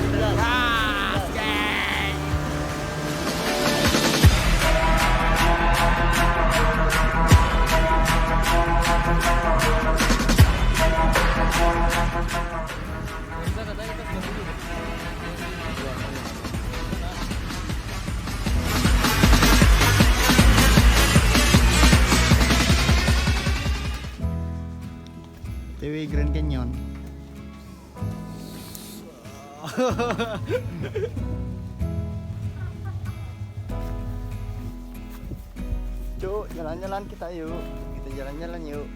Gas, geng. TW Grand Canyon. Yuk, jalan-jalan kita yuk. Kita jalan-jalan yuk.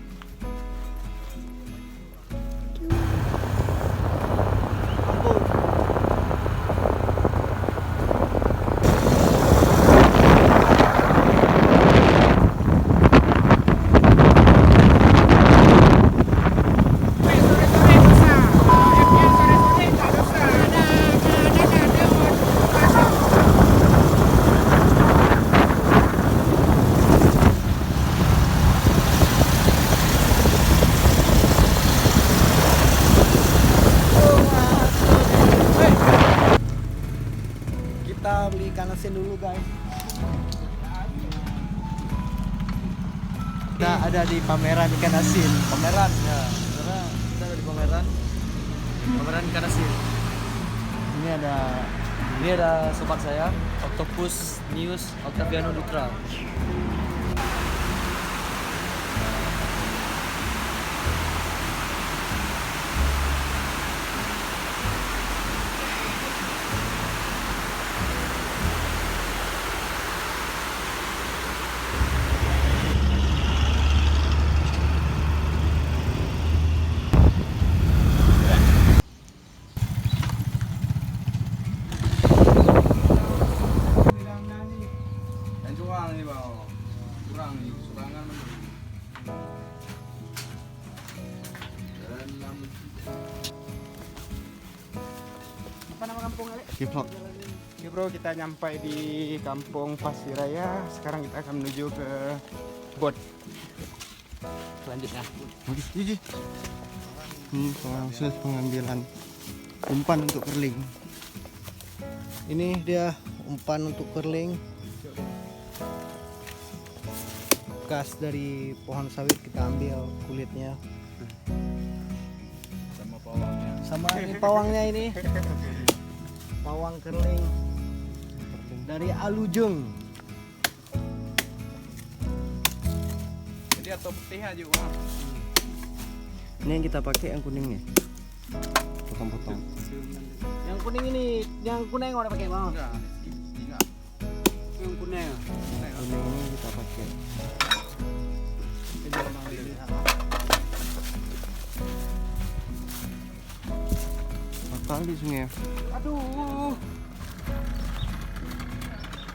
Kita beli ikan asin dulu guys. Kita ada di pameran ikan asin. Pameran ya, karena kita ada di pameran ikan asin. Ini ada sobat saya, Octopus News Octaviano Dutra. Ini bang, kurang nih, surangan. Apa nama kampung Ale? Kiplok. Oke bro, kita nyampai di kampung Pasiraya. Sekarang kita akan menuju ke bot selanjutnya. Ini proses pengambilan umpan untuk kerling. Ini dia umpan untuk curling. Bekas dari pohon sawit kita ambil kulitnya. Sama pawangnya. Sama ini pawangnya ini. Pawang curling dari Alujung. Jadi atau putih aja bang. Ini yang kita pakai yang kuning nih. Potong-potong. Yang kuning ini, yang kuning udah pakai bang. Enggak. Yang kuning. Kuning ini kita pakai. Kali sungai. Aduh.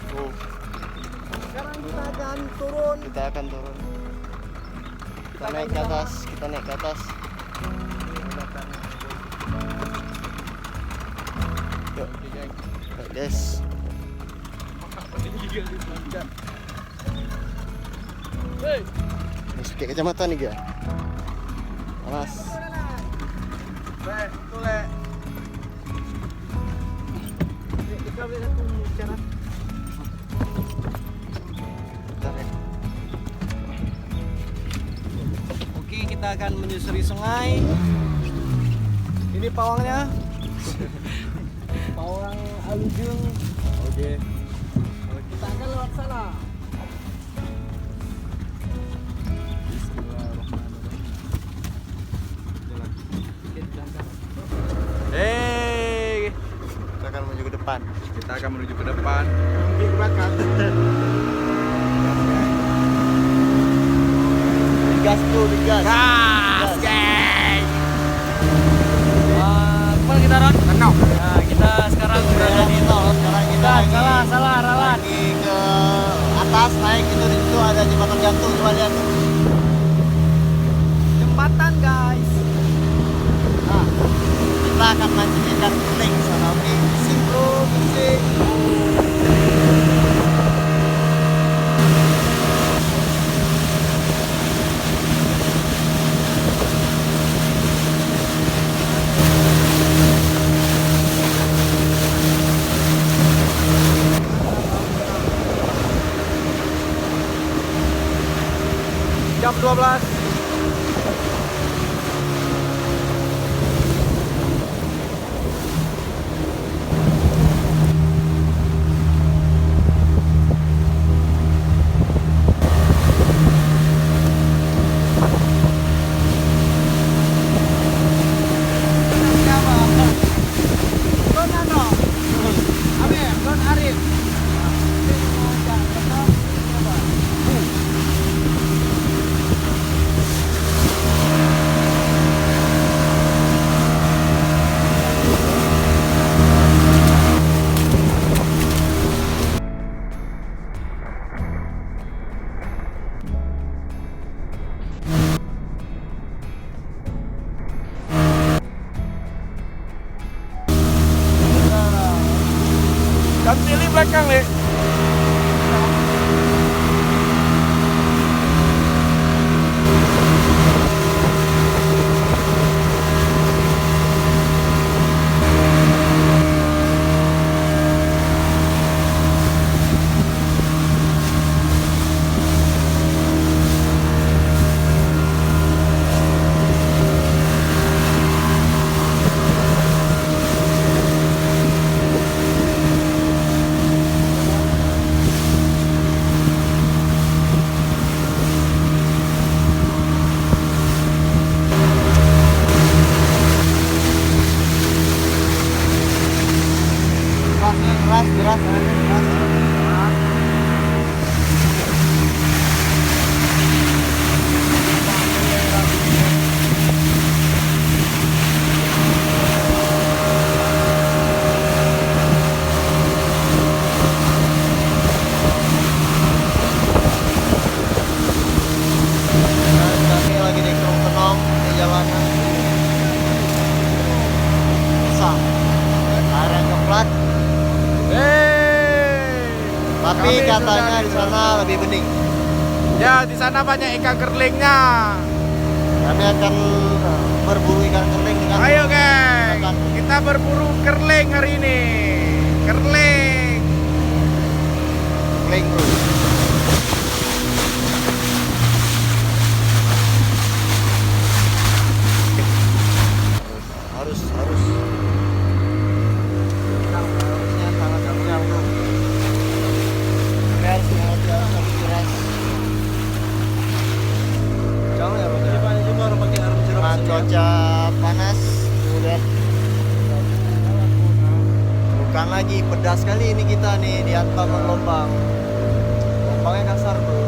Oh, Sekarang kita akan turun. kita akan turun. Kita naik ke atas, kita naik ke atas. Yuk, guys. Harus pakai kacamata nih ga? Alas. Oke, kita akan menyusuri sungai. Ini pawangnya. Pawang Alujung. Oke. Kita akan lewat sana. Hey, Kita akan menuju ke depan. kita akan menuju ke depan. Di belakang. Digas tuh, digas. Gas, geng. Kemana kita Ron? Tenang. Nah, kita sekarang berada di Sekarang kita salah Ralan. lagi ke atas naik itu di situ ada jembatan gantung, coba lihat. Jembatan guys. Nah, kita akan mancing ikan keling sana, oke? Bising bro, bising. 12. Dan pilih belakang, Le. Keras. Kami lagi di Kerong di jalanan. Bisa. Area coklat. Tapi Kami katanya sudah di sana lebih bening. Ya, di sana banyak ikan kerlingnya. Kami akan berburu ikan kerling dengan Ayo, geng. Makan. Kita berburu kerling hari ini. Kerling. kerling bro. Harus harusnya sangat gampang bro. Harus keras. Jangan ya, Pak. Banyak juga orang pakai arm jeram. Nah, cuaca panas, kemudian bukan lagi pedas kali ini kita nih dihantam gelombang. Gelombangnya kasar bro.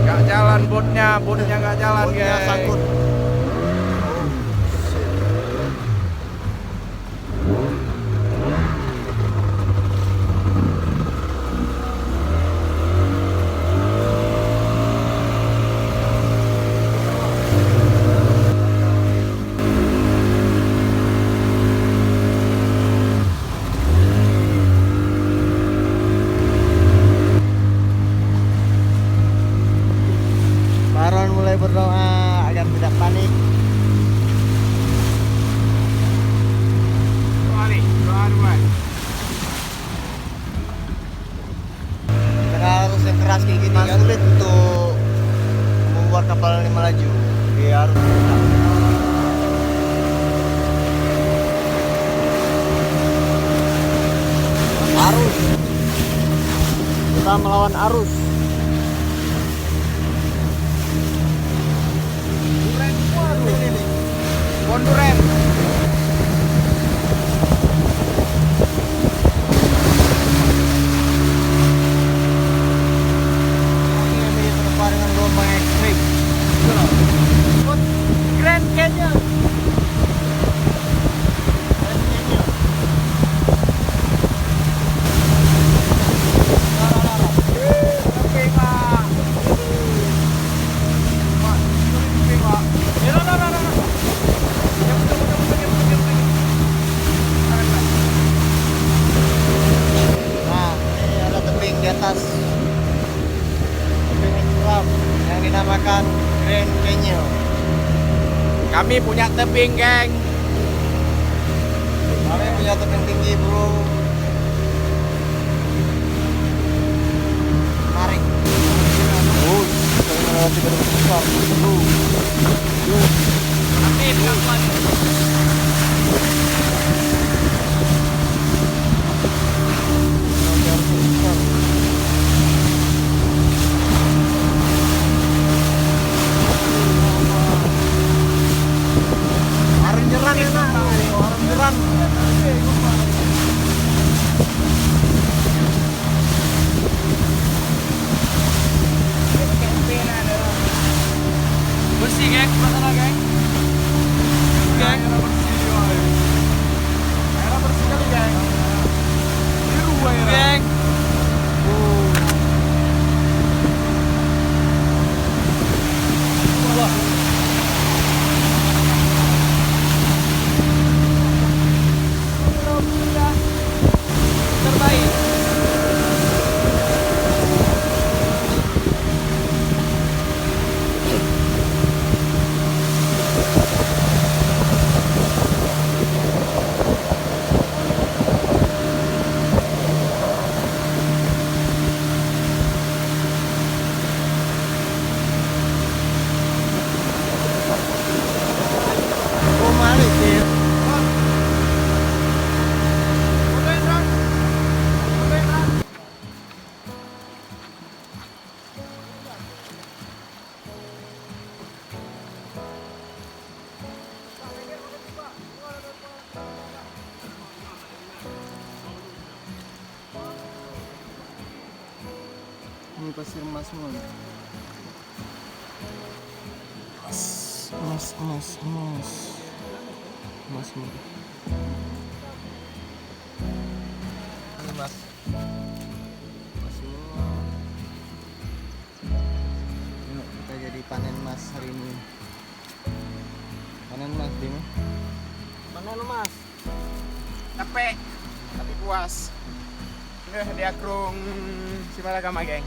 Gak jalan botnya gak jalan, Botnya geng. sangkut. Baron mulai berdoa agar tidak panik. Doa. Karena harus yang keras kayak gini kan sulit untuk membuat kapal ini melaju. Dia harus arus. Kita melawan arus. Konduren. Ini terpar dengan gelombang ekstrim. Grand Canyon. Nah, ini ada tebing di atas. Tebing curam yang dinamakan Grand Canyon. Kami punya tebing, geng. Kami punya tebing tinggi, bro. Tarik. berarti pada besar. Amin kawan. Orang jeran ya nak, orang jeran. Bersih geng, masalah geng. Geng. Airnya bersih kali geng. Biru airnya. Geng. Terbaik. Oh mari sih. Ini pasir emas semua. Emas. Emas semua. Ini mas. Emas semua. Yuk, kita jadi panen emas hari ini. Panen emas, Ding. Mana lu mas? Capek tapi puas. Udah di akrung si Malagama geng.